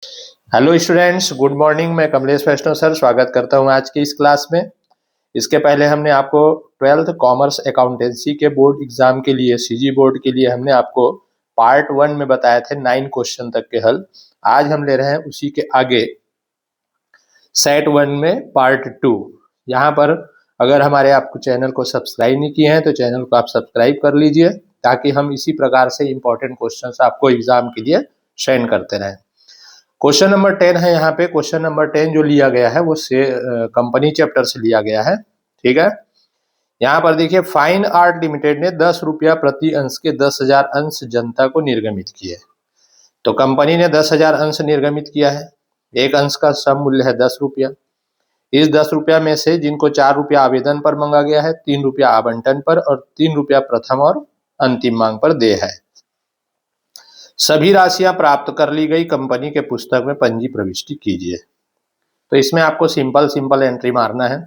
Hello students, good morning. मैं कमलेश वैष्णव sir स्वागत करता हूं आज की इस क्लास में। इसके पहले हमने आपको 12th कॉमर्स अकाउंटेंसी के बोर्ड एग्जाम के लिए सीजी बोर्ड के लिए हमने आपको पार्ट 1 में बताए थे 9 क्वेश्चन तक के हल। आज हम ले रहे हैं उसी के आगे सेट 1 में पार्ट 2। यहाँ पर अगर हमारे आपको चैनल को सब्सक्राइब नहीं किए हैं तो चैनल को आप सब्सक्राइब कर लीजिए, ताकि हम इसी प्रकार से इंपॉर्टेंट क्वेश्चन आपको एग्जाम के लिए सेंड करते रहें। क्वेश्चन नंबर 10 है। यहाँ पे क्वेश्चन नंबर 10 जो लिया गया है वो से कंपनी चैप्टर से लिया गया है। ठीक है, यहाँ पर देखिए, फाइन आर्ट लिमिटेड ने 10 रुपया प्रति अंश के 10,000 अंश जनता को निर्गमित किए। तो कंपनी ने 10,000 अंश निर्गमित किया है। एक अंश का सम मूल्य है 10 रुपया। इस 10 रुपया में से जिनको 4 रुपया आवेदन पर मांगा गया है, 3 रुपया आवंटन पर और 3 रुपया प्रथम और अंतिम मांग पर देय है। सभी राशियां प्राप्त कर ली गई, कंपनी के पुस्तक में पंजी प्रविष्टि कीजिए। तो इसमें आपको सिंपल एंट्री मारना है।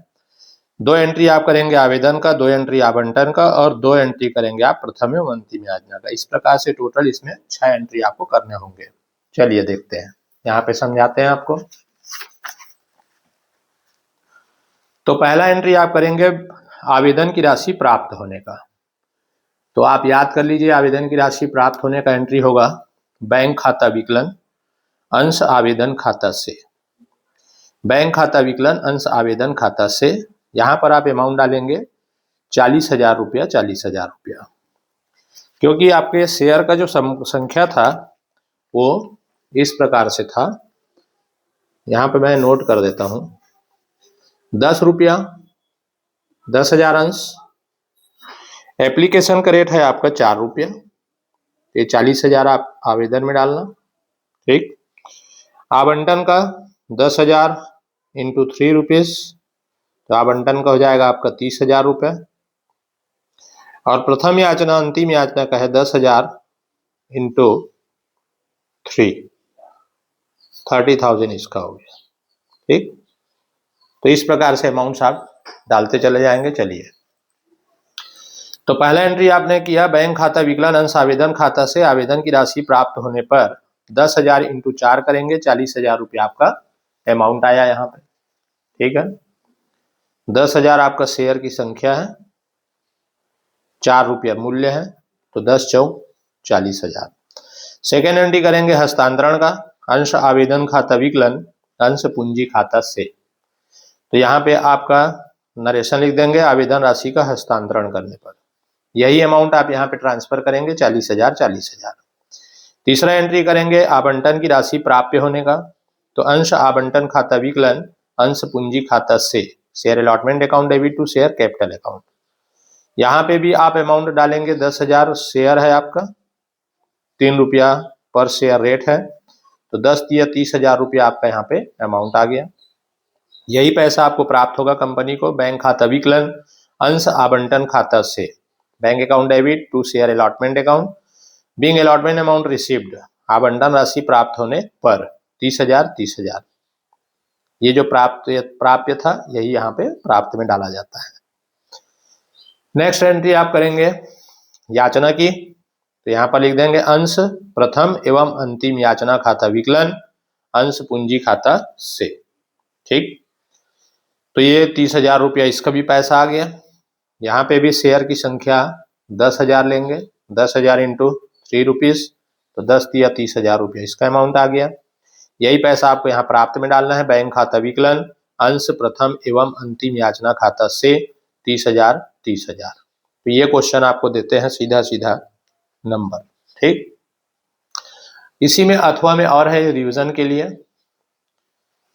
2 एंट्री आप करेंगे आवेदन का, 2 एंट्री आवंटन का और 2 एंट्री करेंगे आप प्रथम एवं अंतिम याचना का। इस प्रकार से टोटल इसमें 6 एंट्री आपको करने होंगे। चलिए देखते हैं, यहाँ पे समझाते हैं आपको। तो पहला एंट्री आप करेंगे आवेदन की राशि प्राप्त होने का। तो आप याद कर लीजिए, आवेदन की राशि प्राप्त होने का एंट्री होगा बैंक खाता विकलन अंश आवेदन खाता से। बैंक खाता विकलन अंश आवेदन खाता से यहाँ पर आप अमाउंट डालेंगे 40,000 रुपया। 40,000 रुपया, क्योंकि आपके शेयर का जो संख्या था वो इस प्रकार से था। यहाँ पे मैं नोट कर देता हूँ। 10 रुपया, 10,000 अंश। एप्लीकेशन का रेट है आपका 4 रुपया। ये 40,000 आप आवेदन में डालना। ठीक। आवंटन का 10,000 इंटू 3 रुपीज, तो आवंटन का हो जाएगा आपका 30,000 रुपये। और प्रथम याचना अंतिम याचना का है 10,000 इंटू 3, 30,000 इसका हो गया। ठीक, तो इस प्रकार से अमाउंट्स आप डालते चले जाएंगे। चलिए, तो पहला एंट्री आपने किया बैंक खाता विकलन अंश आवेदन खाता से। आवेदन की राशि प्राप्त होने पर 10,000 इंटू 4 करेंगे, 40,000 रुपया आपका अमाउंट आया यहाँ पे। ठीक है, 10,000 आपका शेयर की संख्या है, 4 रुपया मूल्य है, तो 10 चौक 40,000। सेकेंड एंट्री करेंगे हस्तांतरण का अंश आवेदन खाता विकलन अंश पूंजी खाता से। तो यहाँ पे आपका नरेशन लिख देंगे आवेदन राशि का हस्तांतरण करने पर। यही अमाउंट आप यहाँ पे ट्रांसफर करेंगे 40,000 40,000। तीसरा एंट्री करेंगे आवंटन की राशि प्राप्य होने का। तो अंश आवंटन खाता विकलन अंश पूंजी खाता से, share allotment account debit to share capital account. यहाँ पे भी आप अमाउंट डालेंगे 10,000 शेयर है आपका, 3 रुपया पर शेयर रेट है, तो 10 या 30,000 रुपया आपका यहाँ पे अमाउंट आ गया। यही पैसा आपको प्राप्त होगा कंपनी को बैंक खाता विकलन अंश आवंटन खाता से, bank account debit to share allotment account being allotment amount received. आवंटन राशि प्राप्त होने पर 30,000 30,000। ये जो प्राप्य था यही यहाँ पे प्राप्त में डाला जाता है। नेक्स्ट एंट्री आप करेंगे याचना की। तो यहाँ पर लिख देंगे अंश प्रथम एवं अंतिम याचना खाता विकलन अंश पूंजी खाता से। ठीक, तो ये 30,000 रुपया इसका भी पैसा आ गया। यहाँ पे भी शेयर की संख्या 10,000 लेंगे, 10,000 इंटू 3 रुपीज, तो 10 या 30,000 रुपया इसका अमाउंट आ गया। यही पैसा आपको यहाँ प्राप्त में डालना है बैंक खाता विकलन अंश प्रथम एवं अंतिम याचना खाता से 30,000 30,000। तो ये क्वेश्चन आपको देते हैं सीधा सीधा नंबर। ठीक, इसी में अथवा में और है रिवीजन के लिए।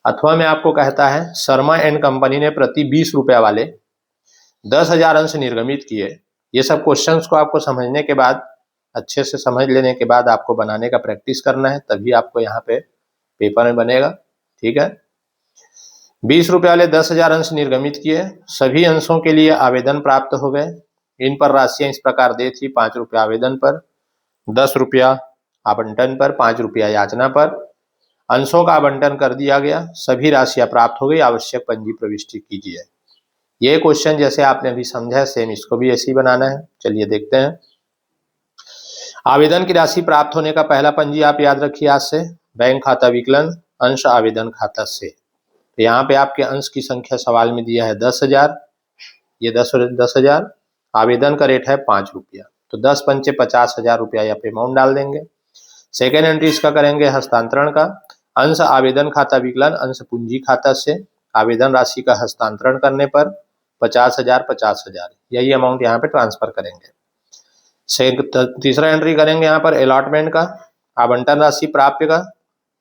अथवा में आपको कहता है शर्मा एंड कंपनी ने प्रति 20 रुपया वाले 10,000 अंश निर्गमित किए। ये सब क्वेश्चंस को आपको समझने के बाद, अच्छे से समझ लेने के बाद आपको बनाने का प्रैक्टिस करना है, तभी आपको यहाँ पे पेपर में बनेगा। ठीक है, 20 रुपये वाले 10,000 अंश निर्गमित किए। सभी अंशों के लिए आवेदन प्राप्त हो गए। इन पर राशियां इस प्रकार दे थी: 5 रुपया आवेदन पर, 10 रुपया आवंटन पर, 5 रुपया याचना पर। अंशों का आवंटन कर दिया गया, सभी राशियां प्राप्त हो गई, आवश्यक पंजी प्रविष्टि कीजिए। ये क्वेश्चन जैसे आपने अभी समझा है, सेम इसको भी ऐसे ही बनाना है। चलिए देखते हैं। आवेदन की राशि प्राप्त होने का पहला पंजी आप याद रखिए आज से, बैंक खाता विकलन अंश आवेदन खाता से। तो यहाँ पे आपके अंश की संख्या सवाल में दिया है 10,000, ये 10,000, आवेदन का रेट है 5 रुपया, तो 10 पंचे 50,000 रुपया यहाँ पे अमाउंट डाल देंगे। सेकेंड एंट्री इसका करेंगे हस्तांतरण का, अंश आवेदन खाता विकलन अंश पूंजी खाता से आवेदन राशि का हस्तांतरण करने पर 50,000 50,000 यही अमाउंट यहाँ पे ट्रांसफर करेंगे। तीसरा एंट्री करेंगे यहाँ पर अलॉटमेंट का, आवंटन राशि प्राप्य का,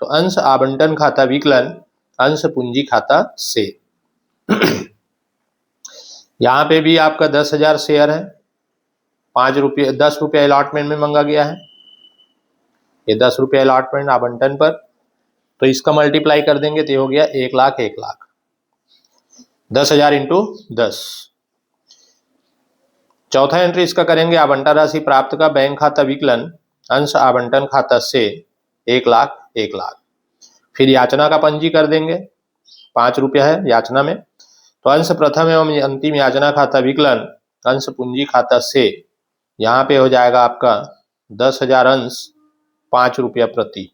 तो अंश आवंटन खाता विकलन अंश पूंजी खाता से। यहाँ पे भी आपका 10,000 शेयर है, 5 रुपये 10 रुपये अलॉटमेंट में मांगा गया है, ये 10 रुपये अलॉटमेंट आवंटन पर, तो इसका मल्टीप्लाई कर देंगे तो हो गया 1,00,000 1,00,000, 10,000 इंटू 10। चौथा एंट्री इसका करेंगे आवंटन राशि प्राप्त का, बैंक खाता विकलन अंश आवंटन खाता से 1,00,000 1,00,000। फिर याचना का पंजी कर देंगे, 5 रुपया है याचना में, तो अंश प्रथम एवं अंतिम याचना खाता विकलन अंश पूंजी खाता से, यहाँ पे हो जाएगा आपका 10,000 अंश 5 रुपया प्रति,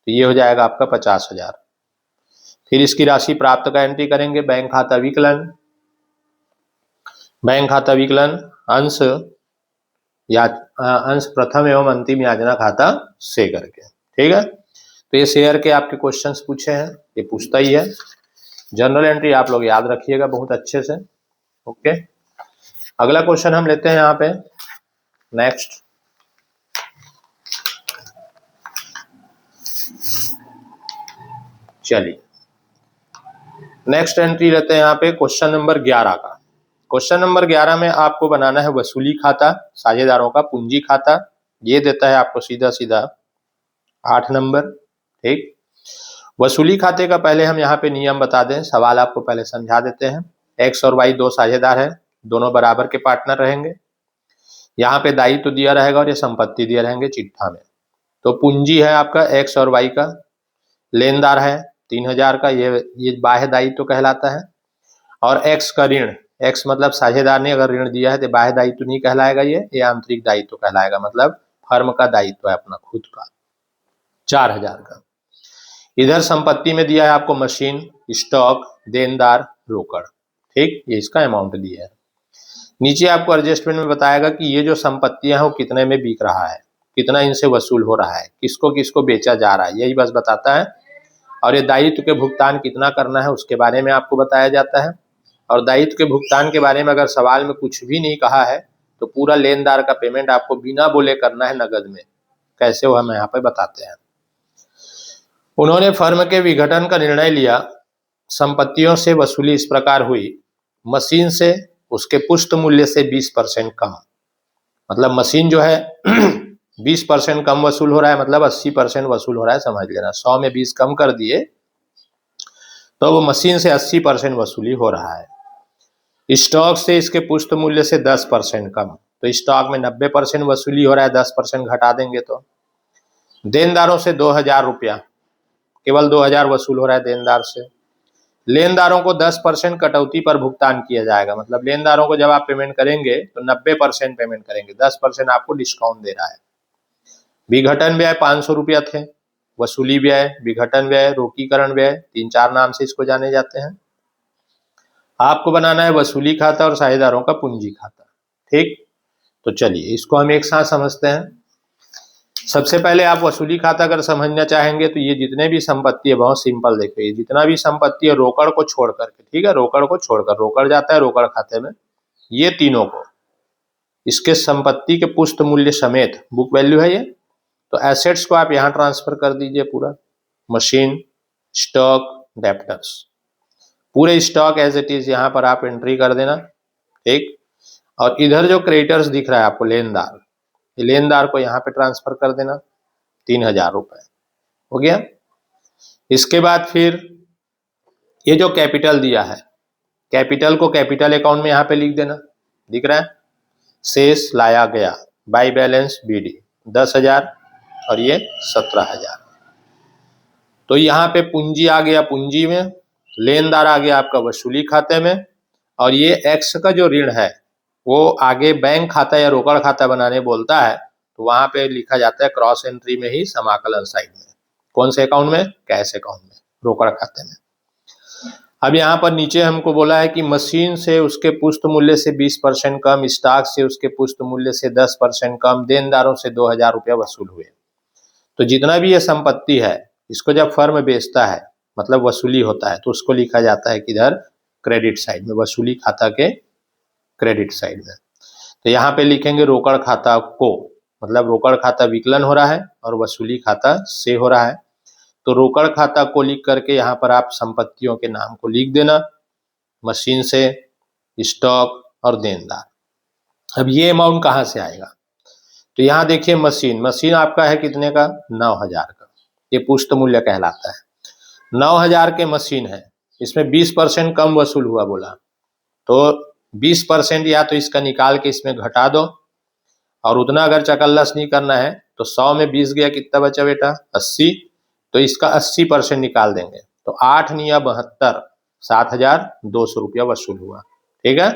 तो ये हो जाएगा आपका 50,000। फिर इसकी राशि प्राप्त का एंट्री करेंगे, बैंक खाता विकलन अंश प्रथम एवं अंतिम याचना खाता से करके। ठीक है, तो ये शेयर के आपके क्वेश्चंस पूछे हैं, ये पूछता ही है। जनरल एंट्री आप लोग याद रखिएगा बहुत अच्छे से। ओके, अगला क्वेश्चन हम लेते हैं यहाँ पे नेक्स्ट। चलिए नेक्स्ट एंट्री लेते हैं यहाँ पे क्वेश्चन नंबर 11 का। क्वेश्चन नंबर 11 में आपको बनाना है वसूली खाता, साझेदारों का पूंजी खाता, ये देता है आपको सीधा सीधा 8 नंबर। ठीक, वसूली खाते का पहले हम यहाँ पे नियम बता दें, सवाल आपको पहले समझा देते हैं। एक्स और वाई 2 साझेदार हैं, दोनों बराबर के पार्टनर रहेंगे। यहाँ पे दायित्व तो दिया रहेगा और ये संपत्ति दिए रहेंगे चिट्ठा में। तो पूंजी है आपका एक्स और वाई का, लेनदार है 3,000 का, ये बाह्य दायित्व कहलाता है। और एक्स का ऋण, एक्स मतलब साझेदार ने अगर ऋण दिया है तो बाह्य दायित्व नहीं कहलाएगा, ये आंतरिक दायित्व कहलाएगा, मतलब फर्म का दायित्व है अपना खुद का, 4,000 का। इधर संपत्ति में दिया है आपको मशीन, स्टॉक, देनदार, रोकड़। ठीक, ये इसका अमाउंट दिया है। नीचे आपको एडजस्टमेंट में बताएगा कि ये जो संपत्तियां हैं वो कितने में बिक रहा है, कितना इनसे वसूल हो रहा है, किसको किसको बेचा जा रहा है, यही बस बताता है। और ये दायित्व के भुगतान कितना करना है उसके बारे में आपको बताया जाता है। और दायित्व के भुगतान के बारे में अगर सवाल में कुछ भी नहीं कहा है तो पूरा लेनदार का पेमेंट आपको बिना बोले करना है नगद में। कैसे वो हम यहाँ पे बताते हैं। उन्होंने फर्म के विघटन का निर्णय लिया, संपत्तियों से वसूली इस प्रकार हुई, मशीन से उसके पुष्ट मूल्य से 20% कम, मतलब मशीन जो है 20% कम वसूल हो रहा है, मतलब 80% वसूल हो रहा है, समझ लेना। 100 में 20 कम कर दिए तो वो मशीन से 80% वसूली हो रहा है। स्टॉक से इसके पुष्ट मूल्य से 10% कम, तो स्टॉक में 90% वसूली हो रहा है, 10% घटा देंगे तो। देनदारों से 2,000 रुपया, केवल 2,000 वसूल हो रहा है देनदार से। लेनदारों को 10% कटौती पर भुगतान किया जाएगा, मतलब लेनदारों को जब आप पेमेंट करेंगे तो 90% पेमेंट करेंगे, 10% आपको डिस्काउंट दे रहा है। विघटन व्यय 500 रुपया थे, वसूली व्यय, विघटन व्यय, रोकीकरण व्यय, 3-4 नाम से इसको जाने जाते हैं। आपको बनाना है वसूली खाता और साझेदारों का पूंजी खाता। ठीक, तो चलिए इसको हम एक साथ समझते हैं। सबसे पहले आप वसूली खाता अगर समझना चाहेंगे तो ये जितने भी संपत्ति है, बहुत सिंपल देखिए, जितना भी संपत्ति है रोकड़ को छोड़ करके, ठीक है, रोकड़ को छोड़कर, रोकड़ जाता है रोकड़ खाते में, ये तीनों को इसके संपत्ति के पुष्ट मूल्य समेत, बुक वैल्यू है ये, तो एसेट्स को आप यहाँ ट्रांसफर कर दीजिए पूरा, मशीन, स्टॉक, डेप्टर्स, पूरे स्टॉक एज इट इज यहाँ पर आप एंट्री कर देना। ठीक, और इधर जो क्रेडिटर्स दिख रहा है आपको, लेनदार, लेनदार को यहाँ पे ट्रांसफर कर देना, 3,000 रुपए हो गया। इसके बाद फिर ये जो कैपिटल दिया है, कैपिटल को कैपिटल अकाउंट में यहाँ पे लिख देना, दिख रहा है, शेष लाया गया बाई बैलेंस बीडी 10,000 और ये 17,000। तो यहाँ पे पूंजी आ गया पूंजी में, लेनदार आ गया आपका वसूली खाते में, और ये एक्स का जो ऋण है वो आगे बैंक खाता या रोकड़ खाता बनाने बोलता है, तो वहां पे लिखा जाता है क्रॉस एंट्री में ही समाकलन साइड में, कौन से अकाउंट में? कैश अकाउंट में, रोकड़ खाते में। अब यहाँ पर नीचे हमको बोला है कि मशीन से उसके पुष्ट मूल्य से 20% कम, स्टॉक से उसके पुष्ट मूल्य से 10% कम, देनदारों से 2000 रुपया वसूल हुए। तो जितना भी ये संपत्ति है इसको जब फर्म बेचता है मतलब वसूली होता है तो उसको लिखा जाता है किधर? क्रेडिट साइड में, वसूली खाता के क्रेडिट साइड में। तो यहाँ पे लिखेंगे रोकड़ खाता को, मतलब रोकड़ खाता विकलन हो रहा है और वसूली खाता से हो रहा है। तो रोकड़ खाता को लिख करके यहाँ पर आप संपत्तियों के नाम को लिख देना, मशीन से, स्टॉक और देनदार। अब ये अमाउंट कहाँ से आएगा? तो यहाँ देखिए मशीन आपका है कितने का? 9000 का, ये पुष्ट मूल्य कहलाता है। 9000 के मशीन है, इसमें 20% कम वसूल हुआ बोला, तो 20% या तो इसका निकाल के इसमें घटा दो, और उतना अगर चकल्लस नहीं करना है तो 100 में 20 गया, कितना बचा बेटा? 80, तो इसका 80% निकाल देंगे, तो 8 निया 72, 7200 रुपया वसूल हुआ। ठीक है,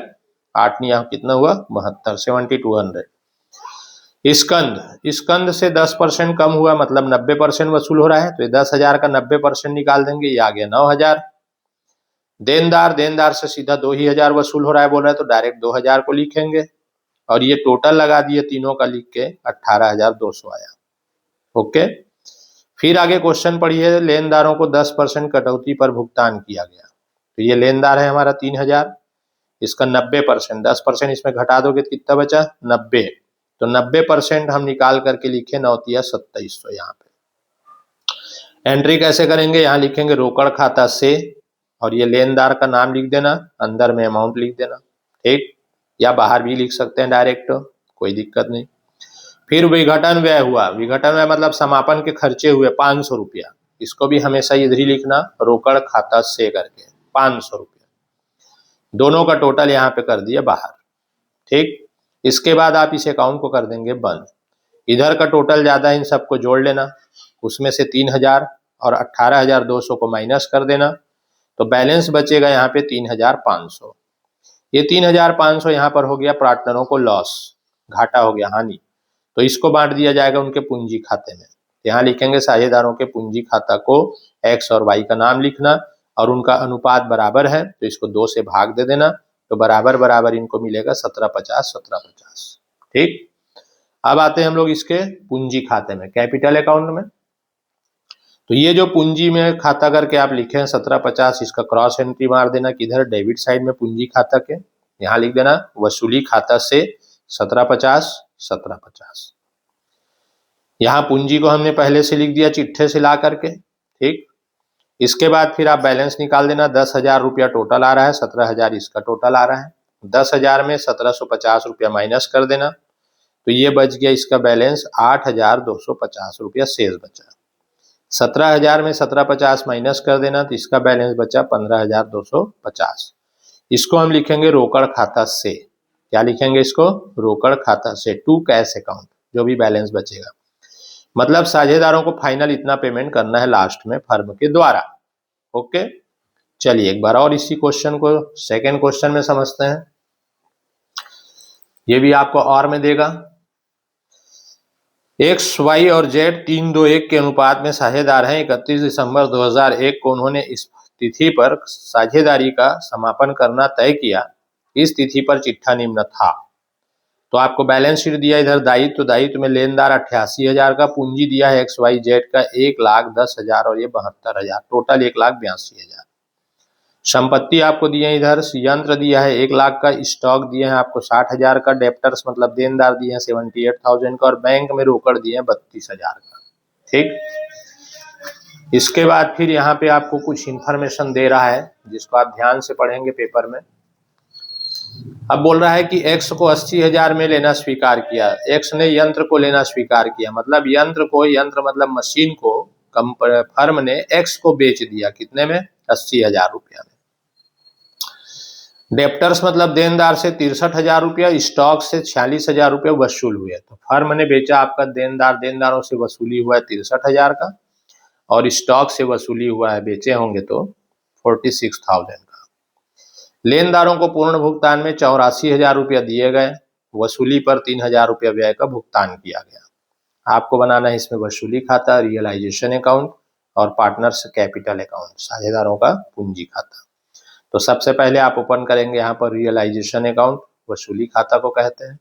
8 निया कितना हुआ? 72, 7200। स्कंद से 10% कम हुआ, मतलब 90% वसूल हो रहा है, तो 10,000 का 90% निकाल देंगे, ये आ गया 9,000। देनदार से सीधा 2,000 वसूल हो रहा है बोल रहा है, तो डायरेक्ट 2,000 को लिखेंगे, और ये टोटल लगा दिए तीनों का लिख के 18,200 आया। ओके, फिर आगे क्वेश्चन पढ़िए, लेनदारों को 10% कटौती पर भुगतान किया गया। तो ये लेनदार है हमारा 3,000, इसका 90%, 10% इसमें घटा दोगे तो कितना बचा? 90, तो 90% हम निकाल करके लिखे 9,2700। यहाँ पे एंट्री कैसे करेंगे? यहाँ लिखेंगे रोकड़ खाता से, और ये लेनदार का नाम लिख देना, अंदर में अमाउंट लिख देना। ठीक, या बाहर भी लिख सकते हैं डायरेक्ट, कोई दिक्कत नहीं। फिर विघटन व्यय हुआ, विघटन व्यय मतलब समापन के खर्चे हुए 500 रुपया, इसको भी हमेशा इधर ही लिखना, रोकड़ खाता से करके 500 रुपया, दोनों का टोटल यहाँ पे कर दिया बाहर। ठीक, इसके बाद आप इस अकाउंट को कर देंगे बंद। इधर का टोटल ज्यादा, इन सबको जोड़ लेना, उसमें से 3,000 और 18,200 को माइनस कर देना, तो बैलेंस बचेगा यहाँ पे 3,500। ये 3,500 यहाँ पर हो गया पार्टनरों को लॉस, घाटा हो गया, हानि, तो इसको बांट दिया जाएगा उनके पूंजी खाते में। यहाँ लिखेंगे साझेदारों के पूंजी खाता को एक्स और वाई का नाम लिखना, और उनका अनुपात बराबर है तो इसको 2 से भाग दे देना, तो बराबर बराबर इनको मिलेगा 1750 1750। ठीक, अब आते हैं हम लोग इसके पूंजी खाते में, कैपिटल अकाउंट में। तो ये जो पूंजी में खाता करके आप लिखे हैं 1750, इसका क्रॉस एंट्री मार देना किधर? डेबिट साइड में पूंजी खाता के, यहाँ लिख देना वसूली खाता से 1750 1750। यहाँ पूंजी को हमने पहले से लिख दिया चिट्ठे से ला करके। ठीक, इसके बाद फिर आप बैलेंस निकाल देना, 10,000 रुपया टोटल आ रहा है, 17,000 इसका टोटल आ रहा है, 10,000 में 1750 रुपया माइनस कर देना, तो ये बच गया इसका बैलेंस 8,250 रुपया शेष बचा। 17,000 में 1750 माइनस कर देना, तो इसका बैलेंस बचा 15,250। इसको हम लिखेंगे रोकड़ खाता से। क्या लिखेंगे इसको? रोकड़ खाता से, टू कैश अकाउंट, जो भी बैलेंस बचेगा, मतलब साझेदारों को फाइनल इतना पेमेंट करना है लास्ट में फर्म के द्वारा। ओके, चलिए एक बार और इसी क्वेश्चन को सेकेंड क्वेश्चन में समझते हैं। ये भी आपको और में देगा, एक्स, वाई और जेड 3-2-1 के अनुपात में साझेदार हैं। 31 दिसंबर 2001 को उन्होंने इस तिथि पर साझेदारी का समापन करना तय किया। इस तिथि पर चिट्ठा निम्न था। तो आपको बैलेंस शीट दिया इधर दायित्व में लेनदार 88,000 का, पूंजी दिया है एक्स वाई जेड का 1,10,000 और ये 72,000, टोटल 1,82,000। संपत्ति आपको दिए हैं इधर, यंत्र दिया है 1 लाख का, स्टॉक दिए हैं आपको 60,000 का, डेप्टर्स मतलब देनदार दिए हैं 78,000 का, और बैंक में रोकड़ दिए हैं 32,000 का। ठीक, इसके बाद फिर यहाँ पे आपको कुछ इंफॉर्मेशन दे रहा है जिसको आप ध्यान से पढ़ेंगे पेपर में। अब बोल रहा है कि एक्स को 80,000 में लेना स्वीकार किया, एक्स ने यंत्र को लेना स्वीकार किया, मतलब यंत्र मतलब मशीन को फर्म ने एक्स को बेच दिया, कितने में? 80,000 रुपया में। डेप्टर्स मतलब देनदार से 63,000 रुपया, स्टॉक से 46,000 रुपया वसूल हुए। तो फर्म ने बेचा आपका देनदारों से वसूली हुआ है 63,000 का, और स्टॉक से वसूली हुआ है, बेचे होंगे तो 46,000 का। लेनदारों को पूर्ण भुगतान में 84,000 रुपया दिए गए, वसूली पर 3,000 रुपया व्यय का भुगतान किया गया। आपको बनाना है इसमें वसूली खाता, रियलाइजेशन अकाउंट, और पार्टनर्स कैपिटल अकाउंट, साझेदारों का पूंजी खाता। तो सबसे पहले आप ओपन करेंगे यहाँ पर रियलाइजेशन अकाउंट, वसूली खाता को कहते हैं।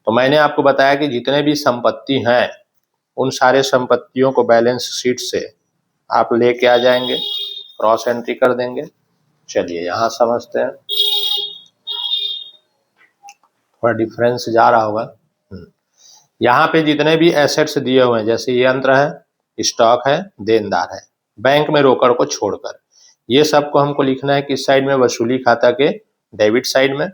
तो मैंने आपको बताया कि जितने भी संपत्ति हैं उन सारे संपत्तियों को बैलेंस शीट से आप लेके आ जाएंगे, क्रॉस एंट्री कर देंगे। चलिए यहाँ समझते हैं, थोड़ा डिफरेंस जा रहा होगा। यहाँ पे जितने भी एसेट्स दिए हुए हैं, जैसे यंत्र है, स्टॉक है, देनदार है, बैंक में रोकड़ को छोड़कर, ये सबको हमको लिखना है किस साइड में, वसूली खाता के डेबिट साइड में,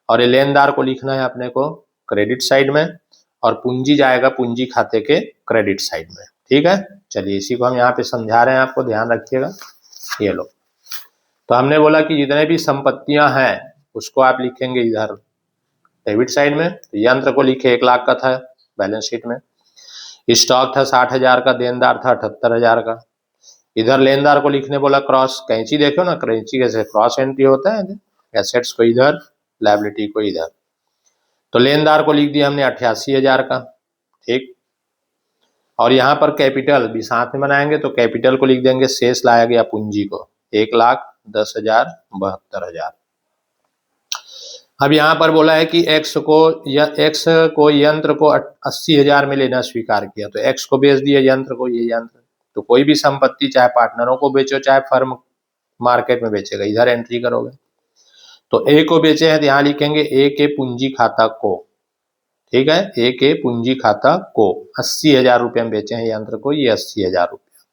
और ये लेनदार को लिखना है अपने को क्रेडिट साइड में, और पूंजी जाएगा पूंजी खाते के क्रेडिट साइड में। ठीक है, चलिए इसी को हम यहाँ पे समझा रहे हैं, आपको ध्यान रखिएगा। ये लो, तो हमने बोला कि जितने भी संपत्तियां हैं उसको आप लिखेंगे इधर डेबिट साइड में। तो यंत्र को लिखे 1 लाख का था बैलेंस शीट में, स्टॉक था 60,000 का, देनदार था 78,000 का। इधर लेनदार को लिखने बोला क्रॉस, कैंची देखो ना, कैंची कैसे क्रॉस एंट्री होता है, एसेट्स को इधर, लायबिलिटी को इधर। तो लेनदार को लिख दिया हमने 88,000 का। ठीक, और यहाँ पर कैपिटल भी साथ में बनाएंगे, तो कैपिटल को लिख देंगे, शेष लाया गया पूंजी को 1,10,72,000। अब यहाँ पर बोला है कि एक्स को यंत्र को 80,000 में लेना स्वीकार किया, तो एक्स को बेच दिया यंत्र को, ये यंत्र। तो कोई भी संपत्ति चाहे पार्टनरों को बेचो चाहे फर्म मार्केट में बेचेगा, इधर एंट्री करोगे। तो ए को बेचे हैं तो यहाँ लिखेंगे ए के पूंजी खाता को। ठीक है, ए के पूंजी खाता को 80,000 रुपये में बेचे हैं यंत्र को, ये 80,000 रुपया।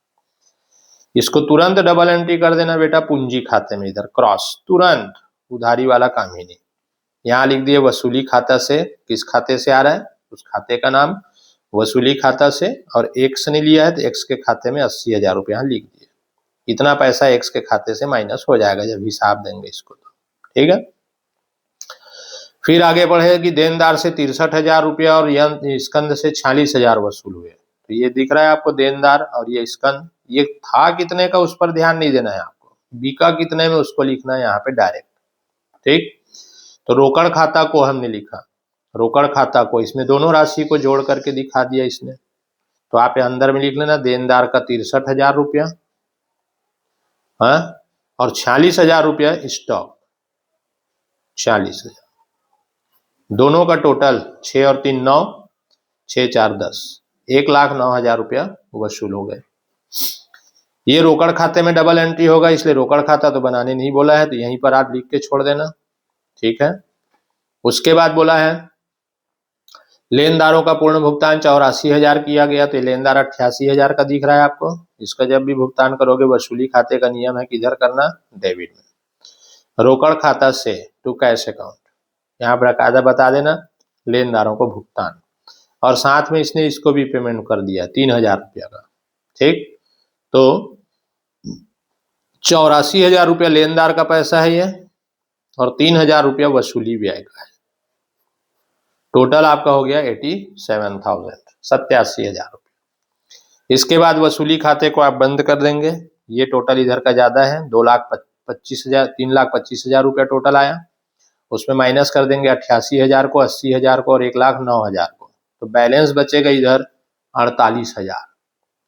इसको तुरंत डबल एंट्री कर देना बेटा पूंजी खाते में, इधर क्रॉस, तुरंत, उधारी वाला काम ही नहीं। यहाँ लिख दिए वसूली खाता से, किस खाते से आ रहा है, उस खाते का नाम वसूली खाता से, और एक्स ने लिया है तो एक्स के खाते में 80,000 रुपये यहाँ लिख दिए। इतना पैसा एक्स के खाते से माइनस हो जाएगा जब हिसाब देंगे इसको तो। ठीक है, फिर आगे बढ़े कि देनदार से 63,000 रुपया और स्कंद से 46,000 वसूल हुए। तो ये दिख रहा है आपको देनदार और ये स्कंद, ये था कितने का उस पर ध्यान नहीं देना है आपको, बिका कितने में उसको लिखना है यहाँ पे डायरेक्ट। ठीक, तो रोकड़ खाता को हमने लिखा, रोकड़ खाता को, इसमें दोनों राशि को जोड़ करके दिखा दिया इसने। तो आप अंदर में लिख लेना देनदार का 63,000 रुपया, हाँ, और 46,000 रुपया स्टॉक, 46,000, दोनों का टोटल 6 और 3 9, 6 4 10, 1,09,000 रुपया वसूल हो गए। ये रोकड़ खाते में डबल एंट्री होगा, इसलिए रोकड़ खाता तो बनाने नहीं बोला है, तो यहीं पर आप लिख के छोड़ देना। ठीक है, उसके बाद बोला है लेनदारों का पूर्ण भुगतान 84,000 किया गया, तो लेनदार 88,000 का दिख रहा है आपको। इसका जब भी भुगतान करोगे वसूली खाते का नियम है किधर करना, डेबिट में। रोकड़ खाता से टू कैश अकाउंट, यहाँ पर कायदा बता देना लेनदारों को भुगतान, और साथ में इसने इसको भी पेमेंट कर दिया 3,000 रुपया का। ठीक, तो 84,000 रुपया लेनदार का पैसा है ये, और 3,000 रुपया वसूली व्यय का है। टोटल आपका हो गया 87,000, 87,000 रुपये। इसके बाद वसूली खाते को आप बंद कर देंगे, ये टोटल इधर का ज्यादा है, 2,25,000, 3,25,000 रुपया टोटल आया, उसमें माइनस कर देंगे 88,000 को, 80,000 को और 1,09,000 को, तो बैलेंस बचेगा इधर 48,000।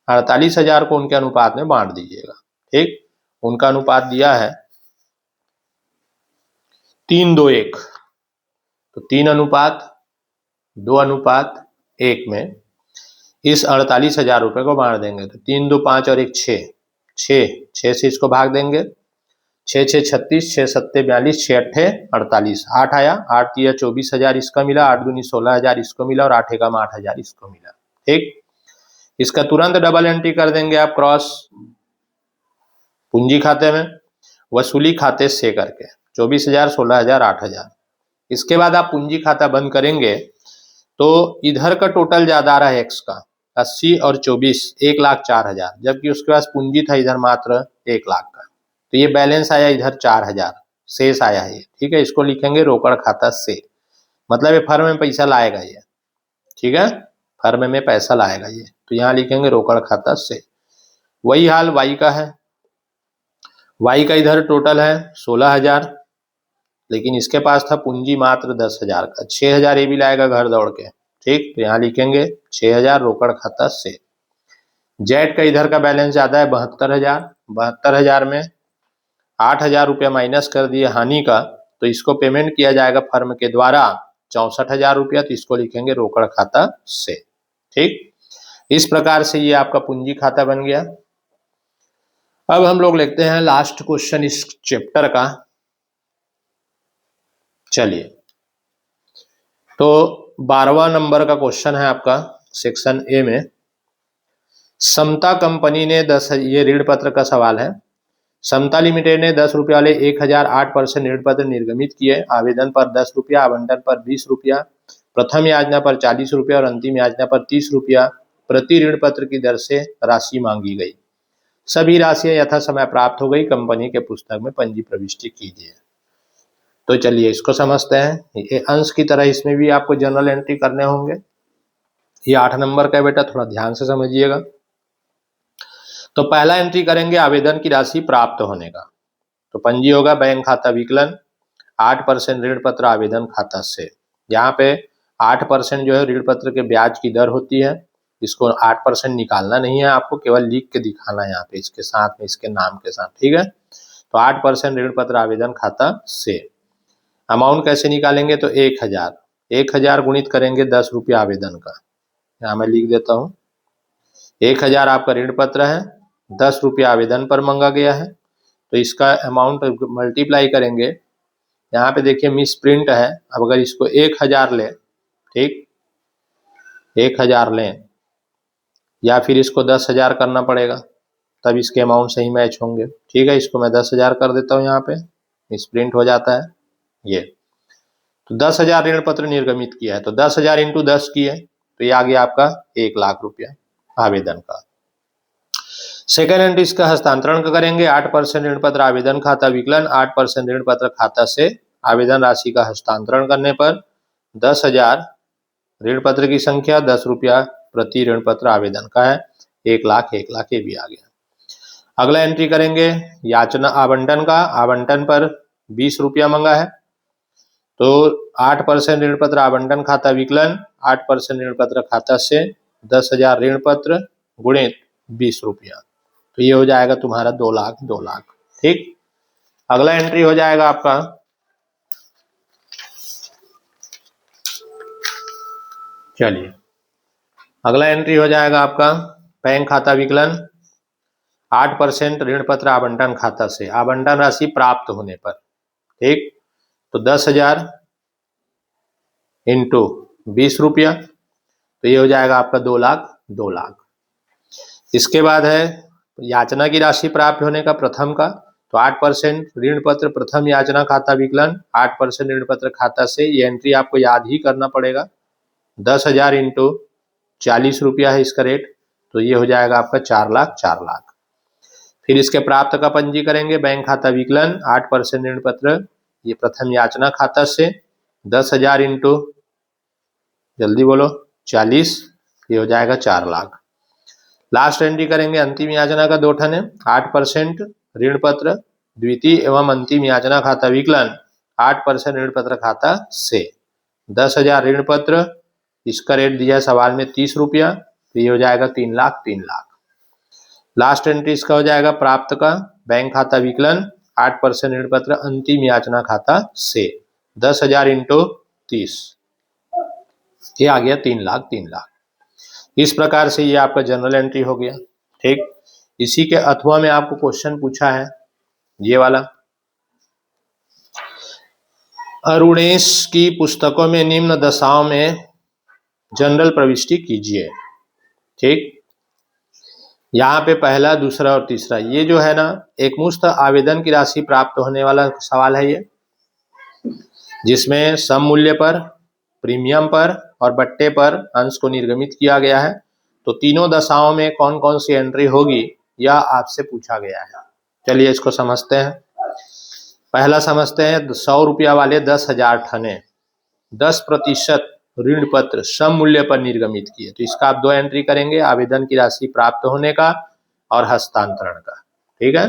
48,000 को उनके अनुपात में बांट दीजिएगा। ठीक, उनका अनुपात दिया है 3:2:1, तो 3:2:1 में इस 48,000 रुपये को बांट देंगे, तो 3 2 5 और 1 6, 6 से इसको भाग देंगे, 6 6 36, 6 7 42, 6 8 48, 8 आया, 8 दिया 24,000 इसका मिला, 8 दूनी 16,000 इसको मिला, और 8 एकम 8,000 इसको मिला। ठीक, इसका तुरंत डबल एंट्री कर देंगे आप क्रॉस पूंजी खाते में, वसूली खाते से करके 24,000, 16,000, 8,000। इसके बाद आप पूंजी खाता बंद करेंगे तो इधर का टोटल ज्यादा आ रहा है एक्स का, 80 और 24, 1,04,000, जबकि उसके पास पूंजी था इधर मात्र 1 लाख का, तो ये बैलेंस आया इधर 4,000 शेष आया है। ठीक है, इसको लिखेंगे रोकड़ खाता से, मतलब ये फर्म में पैसा लाएगा ये। ठीक है, फर्म में पैसा लाएगा ये, तो यहाँ लिखेंगे रोकड़ खाता से। वही हाल वाई का है, वाई का इधर टोटल है 16,000, लेकिन इसके पास था पूंजी मात्र 10,000 का, 6,000 ये भी लाएगा घर दौड़ के। ठीक, तो यहाँ लिखेंगे 6,000 रोकड़ खाता से। जेड का इधर का बैलेंस ज्यादा है 72,000, 72,000 में 8,000 रुपया माइनस कर दिए हानि का, तो इसको पेमेंट किया जाएगा फर्म के द्वारा 64,000 रुपया, तो इसको लिखेंगे रोकड़ खाता से। ठीक, इस प्रकार से ये आपका पूंजी खाता बन गया। अब हम लोग लिखते हैं लास्ट क्वेश्चन इस चैप्टर का। चलिए, तो 12वां नंबर का क्वेश्चन है आपका सेक्शन ए में। समता कंपनी ने 10, ये ऋण पत्र का सवाल है। समता लिमिटेड ने 10 रुपये वाले 1008% ऋण पत्र निर्गमित किए। आवेदन पर 10 रुपया, आवंटन पर 20 रुपया, प्रथम याचना पर 40 रुपया और अंतिम याचना पर 30 रुपया प्रति ऋण पत्र की दर से राशि मांगी गई। सभी राशियां यथा समय प्राप्त हो गई। कंपनी के पुस्तक में पंजी प्रविष्टि कीजिए। तो चलिए इसको समझते हैं। ये अंश की तरह इसमें भी आपको जर्नल एंट्री करने होंगे। ये 8 नंबर का है बेटा, थोड़ा ध्यान से समझिएगा। तो पहला एंट्री करेंगे आवेदन की राशि प्राप्त होने का। तो पंजी होगा बैंक खाता विकलन 8% ऋण पत्र आवेदन खाता से। यहाँ पे 8% जो है ऋण पत्र के ब्याज की दर होती है। इसको 8% निकालना नहीं है, आपको केवल लिख के दिखाना है यहाँ पे इसके साथ में, इसके नाम के साथ। ठीक है, तो 8% ऋण पत्र आवेदन खाता से। अमाउंट कैसे निकालेंगे? तो 1000 गुणित करेंगे 10 रुपया आवेदन का। यहाँ मैं लिख देता हूँ, 1000 आपका ऋण पत्र है, 10 रुपया आवेदन पर मांगा गया है, तो इसका अमाउंट मल्टीप्लाई करेंगे। यहाँ पे देखिए मिस प्रिंट है। अब अगर इसको 1000 लें, ठीक, 1000 लें या फिर इसको 10,000 करना पड़ेगा, तब इसके अमाउंट सही मैच होंगे। ठीक है, इसको मैं 10,000 कर देता हूँ, यहाँ पे मिस प्रिंट हो जाता है ये। तो 10,000 ऋण पत्र निर्गमित किया है, तो 10,000 इंटू 10 किए, तो ये आ गया आपका 1,00,000 रुपया आवेदन का। सेकेंड एंट्री इसका हस्तांतरण का करेंगे। 8% ऋण पत्र आवेदन खाता विकलन 8% ऋण पत्र खाता से आवेदन राशि का हस्तांतरण करने पर 10,000 ऋण पत्र की संख्या 10 रुपया प्रति ऋण पत्र आवेदन का है, 1,00,000 1,00,000 ये भी आ गया। अगला एंट्री करेंगे याचना आवंटन का। आवंटन पर 20 रुपया मंगा है, तो 8% ऋण पत्र आवंटन खाता विकलन 8% ऋण पत्र खाता से 10,000 ऋण पत्र गुणित 20 रुपया, तो ये हो जाएगा तुम्हारा 2,00,000 2,00,000। ठीक, अगला एंट्री हो जाएगा आपका चलिए अगला एंट्री हो जाएगा आपका बैंक खाता विकलन 8% ऋण पत्र आवंटन खाता से आवंटन राशि प्राप्त होने पर। ठीक, तो 10,000 इंटू 20 रुपया, तो ये हो जाएगा आपका 2,00,000 2,00,000। इसके बाद है याचना की राशि प्राप्त होने का प्रथम का, तो 8% ऋण पत्र प्रथम याचना खाता विकलन 8% ऋण पत्र खाता से। ये एंट्री आपको याद ही करना पड़ेगा। 10,000 इंटू 40 रुपया है इसका रेट, तो ये हो जाएगा आपका 4,00,000 4,00,000। फिर इसके प्राप्त का पंजी करेंगे बैंक खाता विकलन 8% ऋण पत्र ये प्रथम याचना खाता से 10,000 इंटू जल्दी बोलो 40, ये हो जाएगा 4,00,000। लास्ट एंट्री करेंगे अंतिम याचना का 2 ठन है। 8% ऋण पत्र द्वितीय एवं अंतिम याचना खाता विकलन 8% ऋण पत्र खाता से 10,000 ऋण पत्र, इसका रेट दिया है सवाल में 30 रुपया, तो ये हो जाएगा 3,00,000 3,00,000। लास्ट एंट्री इसका हो जाएगा प्राप्त का बैंक खाता विकलन 8% ऋण पत्र अंतिम याचना खाता से 10,000 इंटू 30, ये आ गया 3,00,000 3,00,000। इस प्रकार से ये आपका जनरल एंट्री हो गया। ठीक, इसी के अथवा में आपको क्वेश्चन पूछा है ये वाला, अरुणेश की पुस्तकों में निम्न दशाओं में जनरल प्रविष्टि कीजिए। ठीक, यहाँ पे पहला दूसरा और तीसरा ये जो है ना एकमुश्त आवेदन की राशि प्राप्त होने वाला सवाल है ये, जिसमें सम मूल्य पर, प्रीमियम पर और बट्टे पर अंश को निर्गमित किया गया है। तो तीनों दशाओं में कौन कौन सी एंट्री होगी यह आपसे पूछा गया है। चलिए इसको समझते हैं। पहला समझते हैं 100 रुपया वाले 10,000 ठने 10% ऋण पत्र सम मूल्य पर निर्गमित किए, तो इसका आप 2 एंट्री करेंगे, आवेदन की राशि प्राप्त होने का और हस्तांतरण का। ठीक है,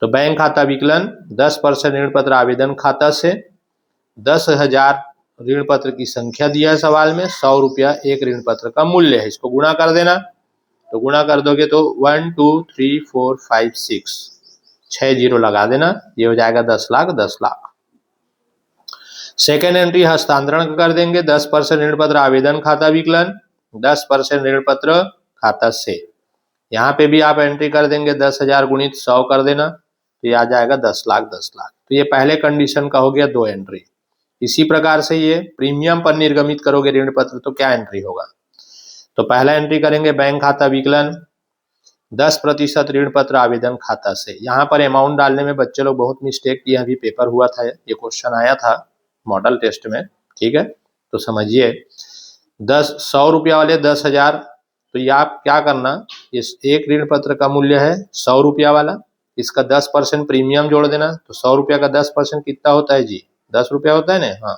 तो बैंक खाता विकलन 10% ऋण पत्र आवेदन खाता से 10,000 ऋण पत्र की संख्या दिया है सवाल में, 100 रुपया एक ऋण पत्र का मूल्य है, इसको गुणा कर देना, तो गुणा कर दोगे तो 1 2 3 4 5 6 6 जीरो लगा देना, ये हो जाएगा 10 लाख 10 लाख। सेकेंड एंट्री हस्तांतरण कर देंगे 10% ऋण पत्र आवेदन खाता विकलन 10% ऋण पत्र खाता से। यहाँ पे भी आप एंट्री कर देंगे 10,000 गुणित 100 कर देना, तो ये आ जाएगा 10 लाख 10 लाख। तो ये पहले कंडीशन का हो गया 2 एंट्री। इसी प्रकार से ये प्रीमियम पर निर्गमित करोगे ऋण पत्र तो क्या एंट्री होगा, तो पहला एंट्री करेंगे बैंक खाता विकलन 10% ऋण पत्र आवेदन खाता से। यहाँ पर अमाउंट डालने में बच्चे लोग बहुत मिस्टेक किए, अभी पेपर हुआ था, ये क्वेश्चन आया था मॉडल टेस्ट में, ठीक है। तो समझिए 100 रुपया वाले 10,000, तो ये आप क्या करना, इस एक ऋण पत्र का मूल्य है 100 रुपया वाला, इसका 10% प्रीमियम जोड़ देना, तो 100 रुपया का 10% कितना होता है जी, 10 रुपया होता है ना, हाँ।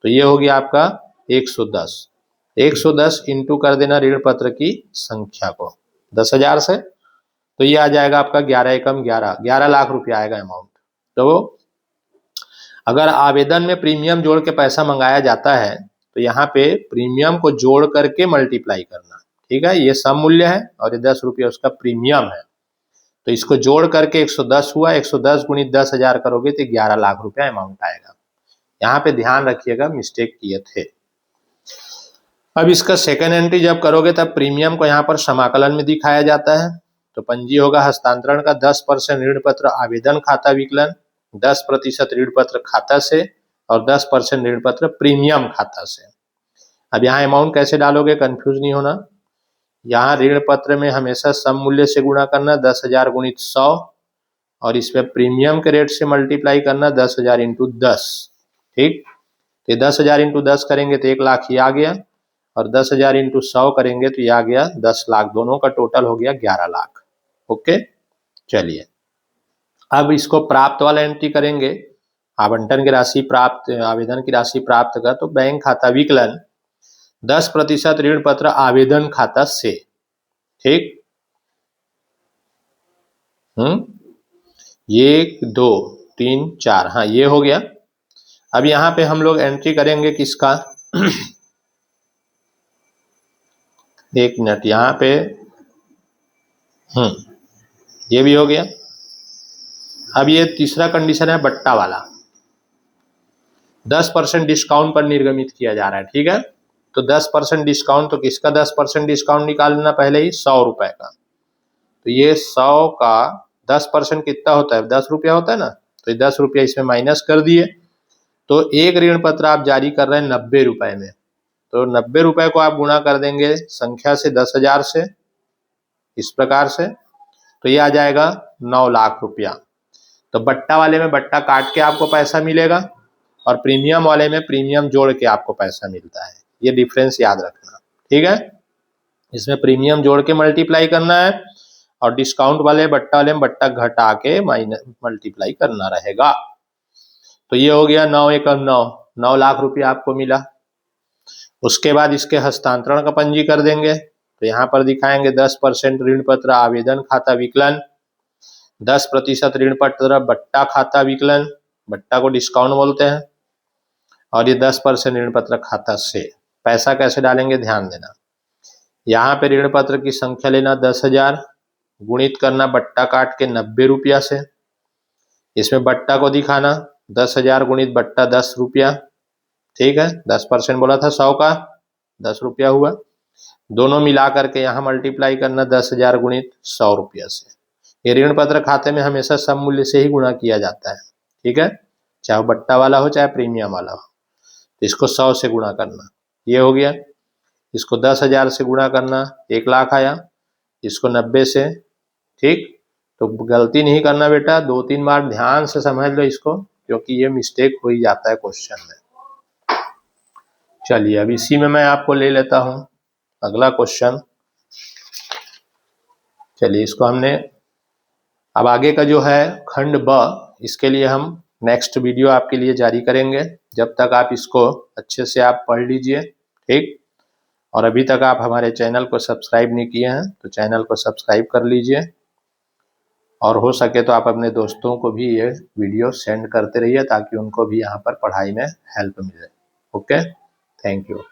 तो ये हो गया आपका 110, 110 इंटू कर देना ऋण पत्र की संख्या को 10,000 से, तो ये आ जाएगा आपका 11 एकम 11 लाख रुपया आएगा अमाउंट। तो अगर आवेदन में प्रीमियम जोड़ के पैसा मंगाया जाता है तो यहाँ पे प्रीमियम को जोड़ करके मल्टीप्लाई करना, ठीक है। ये सम मूल्य है और ये 10 रुपया उसका प्रीमियम है, तो इसको जोड़ करके 110 हुआ, 110 गुणित 10,000 करोगे तो 11 लाख रुपया अमाउंट आएगा। यहाँ पे ध्यान रखिएगा, मिस्टेक किए थे। अब इसका सेकेंड एंट्री जब करोगे तब प्रीमियम को यहाँ पर समाकलन में दिखाया जाता है, तो पंजी होगा हस्तांतरण का 10% ऋण पत्र आवेदन खाता विकलन 10% ऋण पत्र खाता से और 10% ऋण पत्र प्रीमियम खाता से। अब यहाँ अमाउंट कैसे डालोगे, कंफ्यूज नहीं होना। यहाँ ऋण पत्र में हमेशा सम मूल्य से गुणा करना 10,000 गुणित 100 और इसमें प्रीमियम के रेट से मल्टीप्लाई करना 10,000 इंटू 10, ठीक। तो 10,000 इंटू 10 करेंगे तो 1 लाख ही आ गया और 10,000 इंटू 100 करेंगे तो ये आ गया 10 लाख, दोनों का टोटल हो गया 11 लाख। ओके, चलिए अब इसको प्राप्त वाला एंट्री करेंगे, आवंटन की राशि प्राप्त, आवेदन की राशि प्राप्त का, तो बैंक खाता विकलन 10% ऋण पत्र आवेदन खाता से, ठीक। 1 2 3 4, हाँ ये हो गया। अब यहाँ पे हम लोग एंट्री करेंगे किसका एक मिनट, यहाँ पे ये भी हो गया। अब ये तीसरा कंडीशन है बट्टा वाला, 10% डिस्काउंट पर निर्गमित किया जा रहा है, ठीक है। तो 10% डिस्काउंट, तो किसका 10% डिस्काउंट निकालना पहले ही 100 रुपए का, तो ये 100 का 10% कितना होता है, 10 रुपया होता है ना, तो ये 10 रुपया इसमें माइनस कर दिए। तो एक ऋण पत्र आप जारी कर रहे हैं 90 रुपए में, तो 90 रुपए को आप गुणा कर देंगे संख्या से 10,000 से, इस प्रकार से, तो ये आ जाएगा 9 लाख रुपया। तो बट्टा वाले में बट्टा काट के आपको पैसा मिलेगा और प्रीमियम वाले में प्रीमियम जोड़ के आपको पैसा मिलता है, ये डिफरेंस याद रखना, ठीक है। इसमें प्रीमियम जोड़ के मल्टीप्लाई करना है और डिस्काउंट वाले बट्टा वाले में बट्टा घटा के माइनस मल्टीप्लाई करना रहेगा। तो ये हो गया 9 एकम 9 लाख रुपया आपको मिला। उसके बाद इसके हस्तांतरण का पंजी कर देंगे, तो यहाँ पर दिखाएंगे 10% ऋण पत्र आवेदन खाता विकलन 10% ऋण पत्र बट्टा खाता विकलन, बट्टा को डिस्काउंट बोलते हैं, और ये 10% ऋण पत्र खाता से। पैसा कैसे डालेंगे ध्यान देना, यहाँ पे ऋण पत्र की संख्या लेना 10,000 गुणित करना बट्टा काट के 90 रुपया से, इसमें बट्टा को दिखाना 10,000 गुणित बट्टा 10 रुपया, ठीक है। 10% बोला था 100 का 10 रुपया हुआ, दोनों मिला करके यहाँ मल्टीप्लाई करना 10,000 गुणित 100 रुपया से। ये ऋण पत्र खाते में हमेशा सम मूल्य से ही गुणा किया जाता है, ठीक है, चाहे वो बट्टा वाला हो चाहे प्रीमियम वाला हो। तो इसको 100 से गुणा करना, ये हो गया। इसको 10,000 से गुणा करना 1 लाख आया, इसको 90 से, ठीक। तो गलती नहीं करना बेटा, 2-3 बार ध्यान से समझ लो इसको, क्योंकि ये मिस्टेक हो ही जाता है क्वेश्चन में। चलिए अब इसी में मैं आपको ले लेता हूं अगला क्वेश्चन। चलिए इसको हमने, अब आगे का जो है खंड ब, इसके लिए हम नेक्स्ट वीडियो आपके लिए जारी करेंगे, जब तक आप इसको अच्छे से आप पढ़ लीजिए, ठीक। और अभी तक आप हमारे चैनल को सब्सक्राइब नहीं किए हैं तो चैनल को सब्सक्राइब कर लीजिए, और हो सके तो आप अपने दोस्तों को भी ये वीडियो सेंड करते रहिए ताकि उनको भी यहाँ पर पढ़ाई में हेल्प मिले। Okay, thank you.